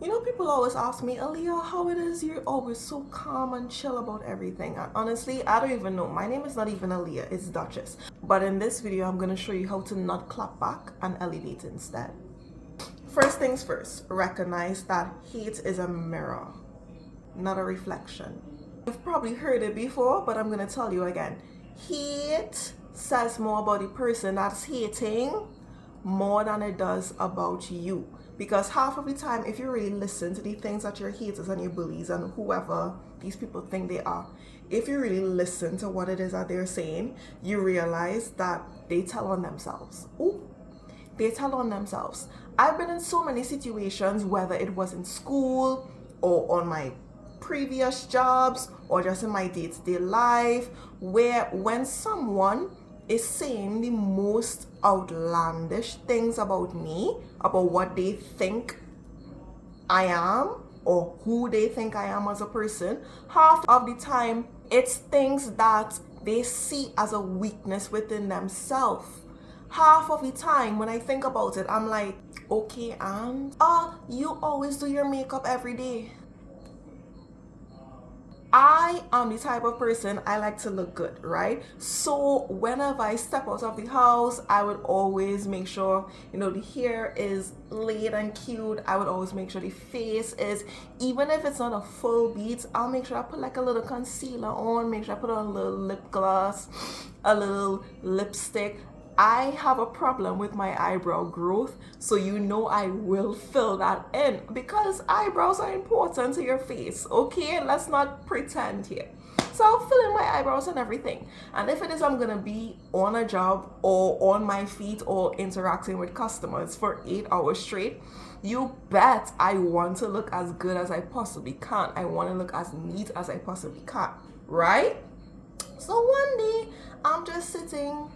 You know, people always ask me, Aaliyah, how it is you're always so calm and chill about everything. And honestly, I don't even know. My name is not even Aaliyah, it's Duchess. But in this video, I'm going to show you how to not clap back and elevate instead. First things first, recognize that hate is a mirror, not a reflection. You've probably heard it before, but I'm going to tell you again. Hate says more about the person that's hating more than it does about you. Because half of the time, if you really listen to the things that your haters and your bullies and whoever these people think they are, if you really listen to what it is that they're saying, you realize that they tell on themselves. Ooh, they tell on themselves. I've been in so many situations, whether it was in school or on my previous jobs or just in my day-to-day life, where when someone is saying the most outlandish things about me, about what they think I am or who they think I am as a person, half of the time it's things that they see as a weakness within themselves. Half of the time when I think about it, I'm like, okay, and you always do your makeup every day. I am the type of person, I like to look good, right? So whenever I step out of the house, I would always make sure, the hair is laid and cute. I would always make sure the face is, even if it's not a full beat, I'll make sure I put like a little concealer on, make sure I put on a little lip gloss, a little lipstick. I have a problem with my eyebrow growth, so I will fill that in because eyebrows are important to your face, okay? Let's not pretend here. So I'll fill in my eyebrows and everything. And if it is I'm gonna be on a job or on my feet or interacting with customers for 8 hours straight, you bet I want to look as good as I possibly can. I want to look as neat as I possibly can, right? So one day, I'm just sitting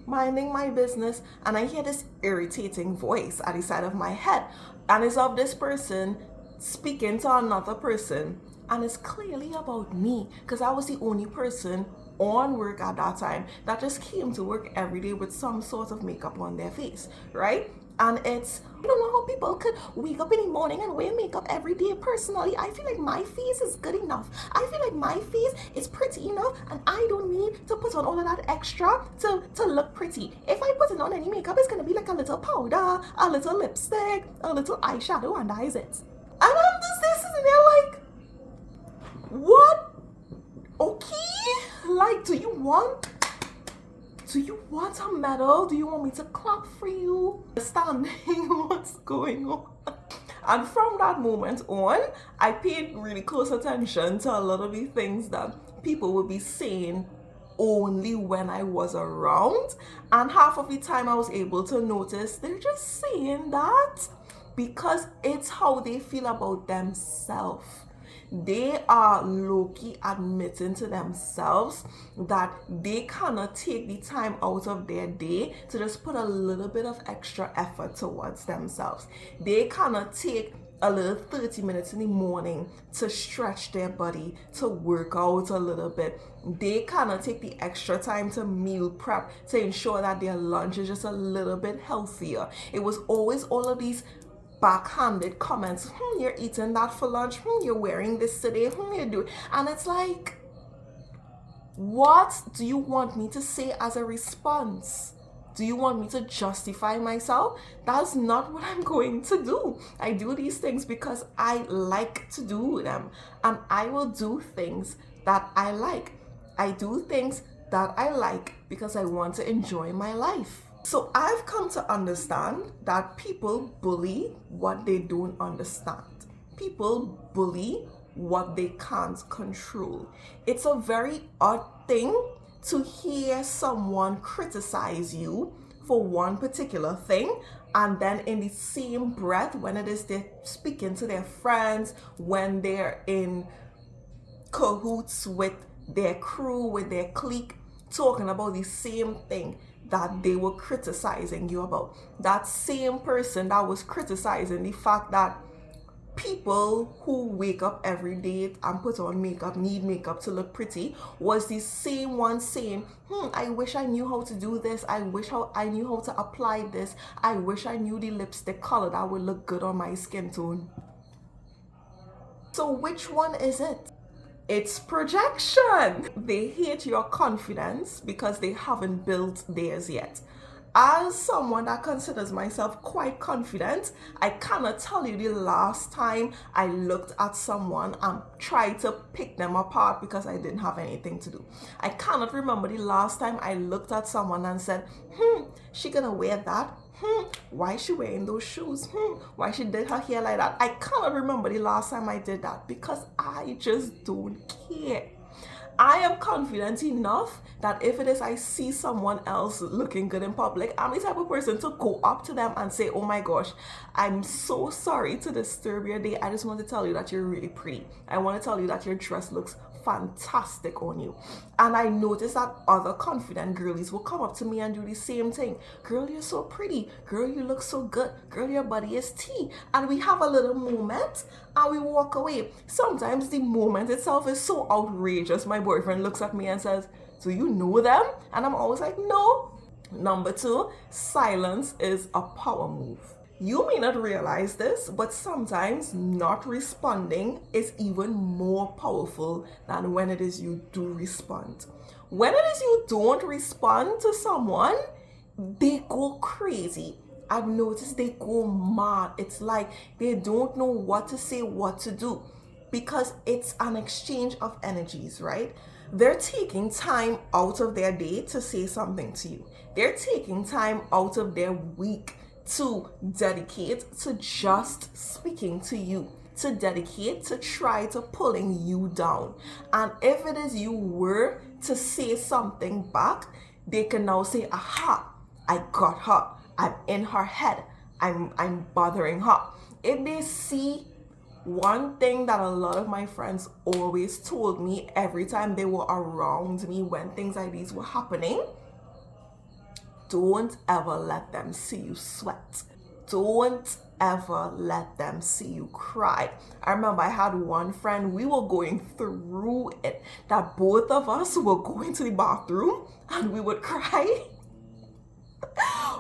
minding my business and I hear this irritating voice at the side of my head, and it's of this person speaking to another person, and it's clearly about me because I was the only person on work at that time that just came to work every day with some sort of makeup on their face, right? And I don't know how people could wake up in the morning and wear makeup every day. Personally, I feel like my face is good enough. I feel like my face is pretty enough and I don't need to put on all of that extra to look pretty. If I put on any makeup, it's going to be like a little powder, a little lipstick, a little eyeshadow, and that is it. And I'm just sitting there like, what? Okay? Like, do you want a medal? Do you want me to clap for you? Understanding what's going on. And from that moment on, I paid really close attention to a lot of the things that people would be saying only when I was around. And half of the time I was able to notice they're just saying that because it's how they feel about themselves. They are low-key admitting to themselves that they cannot take the time out of their day to just put a little bit of extra effort towards themselves. They cannot take a little 30 minutes in the morning to stretch their body, to work out a little bit. They cannot take the extra time to meal prep to ensure that their lunch is just a little bit healthier. It was always all of these backhanded comments. You're eating that for lunch. You're wearing this today. You're doing, and it's like, what do you want me to say as a response? Do you want me to justify myself? That's not what I'm going to do. I do these things because I like to do them, and I will do things that I like. I do things that I like because I want to enjoy my life. So I've come to understand that people bully what they don't understand. People bully what they can't control. It's a very odd thing to hear someone criticize you for one particular thing, and then in the same breath, when it is they're speaking to their friends, when they're in cahoots with their crew, with their clique, talking about the same thing that they were criticizing you about. That same person that was criticizing the fact that people who wake up every day and put on makeup, need makeup to look pretty, was the same one saying, I wish I knew how to do this. I wish I knew how to apply this. I wish I knew the lipstick color that would look good on my skin tone. So which one is it? It's projection. They hate your confidence because they haven't built theirs yet. As someone that considers myself quite confident, I cannot tell you the last time I looked at someone and tried to pick them apart because I didn't have anything to do. I cannot remember the last time I looked at someone and said, she gonna wear that? Why is she wearing those shoes? Why she did her hair like that? I cannot remember the last time I did that because I just don't care. I am confident enough that if it is I see someone else looking good in public, I'm the type of person to go up to them and say, oh my gosh, I'm so sorry to disturb your day. I just want to tell you that you're really pretty. I want to tell you that your dress looks fantastic on you. And I noticed that other confident girlies will come up to me and do the same thing. Girl, you're so pretty. Girl, you look so good. Girl, your body is tea. And we have a little moment and we walk away. Sometimes the moment itself is so outrageous. My boyfriend looks at me and says, do you know them? And I'm always like, no. Number 2, silence is a power move. You may not realize this, but sometimes not responding is even more powerful than when it is you do respond. When it is you don't respond to someone, they go crazy. I've noticed they go mad. It's like they don't know what to say, what to do, because it's an exchange of energies, right? They're taking time out of their day to say something to you. They're taking time out of their week to dedicate to just speaking to you, to dedicate to try to pulling you down. And if it is you were to say something back, they can now say, aha, I got her. I'm in her head. I'm bothering her. If they see one thing that a lot of my friends always told me every time they were around me when things like these were happening, don't ever let them see you sweat. Don't ever let them see you cry. I remember I had one friend, we were going through it, that both of us were going to the bathroom and we would cry.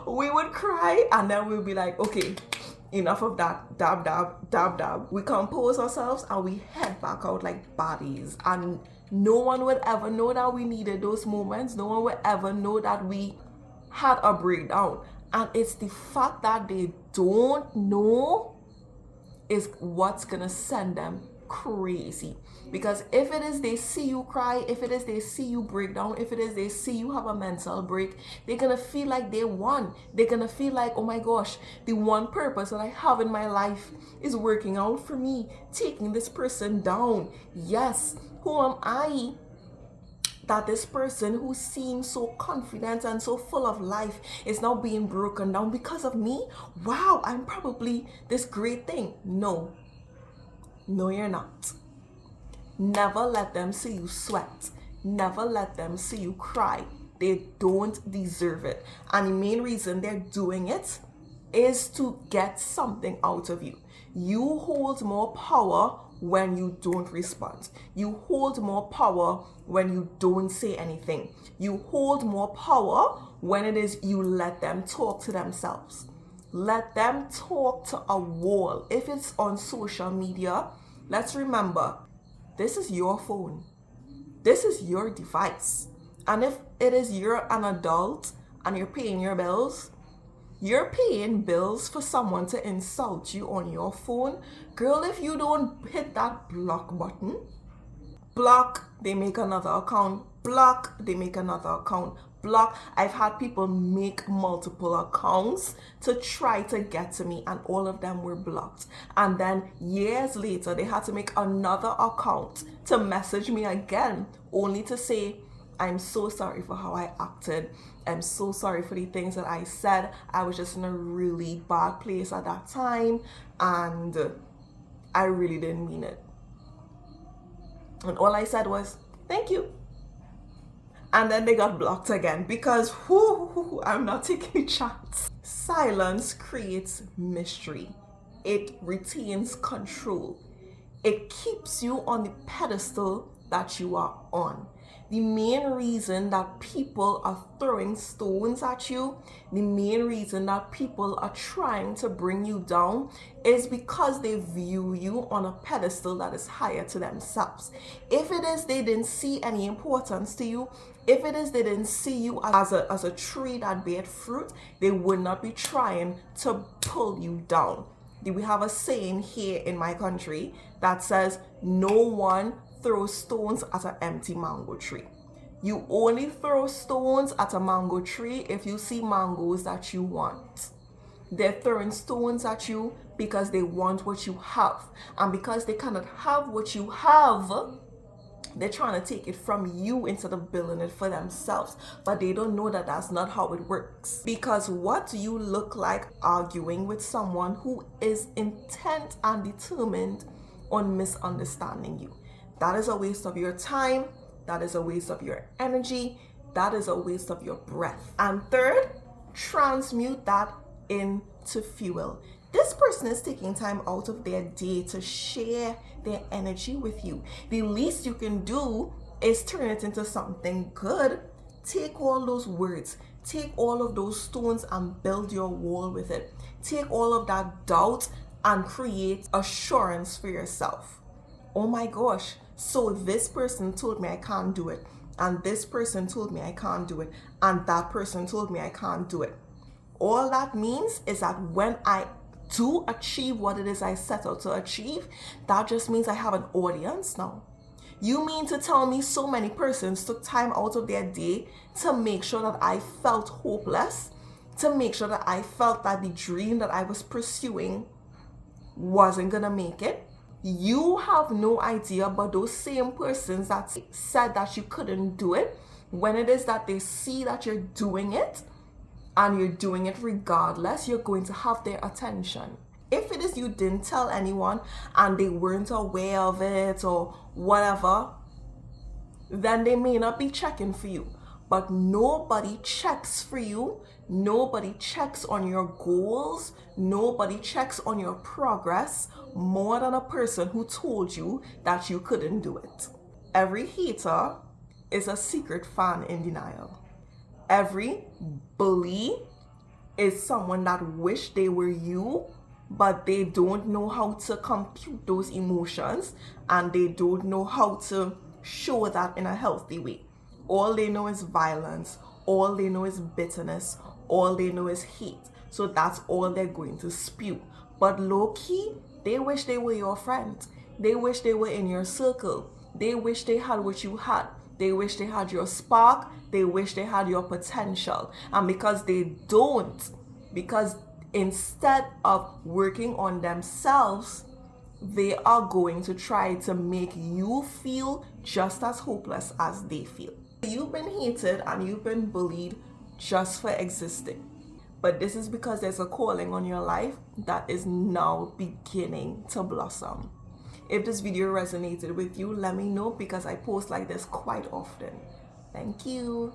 We would cry and then we'd be like, okay, enough of that, dab, dab, dab, dab. We compose ourselves and we head back out like baddies. And no one would ever know that we needed those moments. No one would ever know that we had a breakdown. And it's the fact that they don't know is what's gonna send them crazy. Because if it is they see you cry, if it is they see you break down, if it is they see you have a mental break, they're gonna feel like they won. They're gonna feel like, oh my gosh, the one purpose that I have in my life is working out for me, taking this person down. Yes, who am I that this person who seems so confident and so full of life is now being broken down because of me? Wow, I'm probably this great thing. No, you're not. Never let them see you sweat. Never let them see you cry. They don't deserve it. And the main reason they're doing it is to get something out of you. You hold more power when you don't respond. You hold more power when you don't say anything. You hold more power when it is you let them talk to themselves. Let them talk to a wall. If it's on social media, let's remember, this is your phone. This is your device. And if it is you're an adult and you're paying your bills, you're paying bills for someone to insult you on your phone. Girl, if you don't hit that block button, block, they make another account. Block, they make another account. Block. I've had people make multiple accounts to try to get to me and all of them were blocked. And then years later, they had to make another account to message me again, only to say, I'm so sorry for how I acted. I'm so sorry for the things that I said. I was just in a really bad place at that time and I really didn't mean it. And all I said was, thank you. And then they got blocked again because I'm not taking a chance. Silence creates mystery. It retains control. It keeps you on the pedestal that you are on. The main reason that people are throwing stones at you, the main reason that people are trying to bring you down is because they view you on a pedestal that is higher to themselves. If it is they didn't see any importance to you, if it is they didn't see you as a tree that bear fruit, they would not be trying to pull you down. We have a saying here in my country that says, no one throws stones at an empty mango tree. You only throw stones at a mango tree if you see mangoes that you want. They're throwing stones at you because they want what you have. And because they cannot have what you have, they're trying to take it from you instead of building it for themselves. But they don't know that that's not how it works. Because what do you look like arguing with someone who is intent and determined on misunderstanding you? That is a waste of your time. That is a waste of your energy. That is a waste of your breath. And third, transmute that into fuel. This person is taking time out of their day to share their energy with you. The least you can do is turn it into something good. Take all those words, take all of those stones and build your wall with it. Take all of that doubt and create assurance for yourself. Oh my gosh, so this person told me I can't do it, and this person told me I can't do it, and that person told me I can't do it. All that means is that when I do achieve what it is I set out to achieve, that just means I have an audience now. You mean to tell me so many persons took time out of their day to make sure that I felt hopeless, to make sure that I felt that the dream that I was pursuing wasn't gonna make it? You have no idea, but those same persons that said that you couldn't do it, when it is that they see that you're doing it, and you're doing it regardless, you're going to have their attention. If it is you didn't tell anyone and they weren't aware of it or whatever, then they may not be checking for you. But nobody checks for you. Nobody checks on your goals. Nobody checks on your progress more than a person who told you that you couldn't do it. Every hater is a secret fan in denial. Every bully is someone that wish they were you, but they don't know how to compute those emotions and they don't know how to show that in a healthy way. All they know is violence. All they know is bitterness. All they know is hate. So that's all they're going to spew. But low-key, they wish they were your friend. They wish they were in your circle. They wish they had what you had. They wish they had your spark. They wish they had your potential. And because they don't, because instead of working on themselves, they are going to try to make you feel just as hopeless as they feel. You've been hated and you've been bullied just for existing. But this is because there's a calling on your life that is now beginning to blossom. If this video resonated with you, let me know because I post like this quite often. Thank you.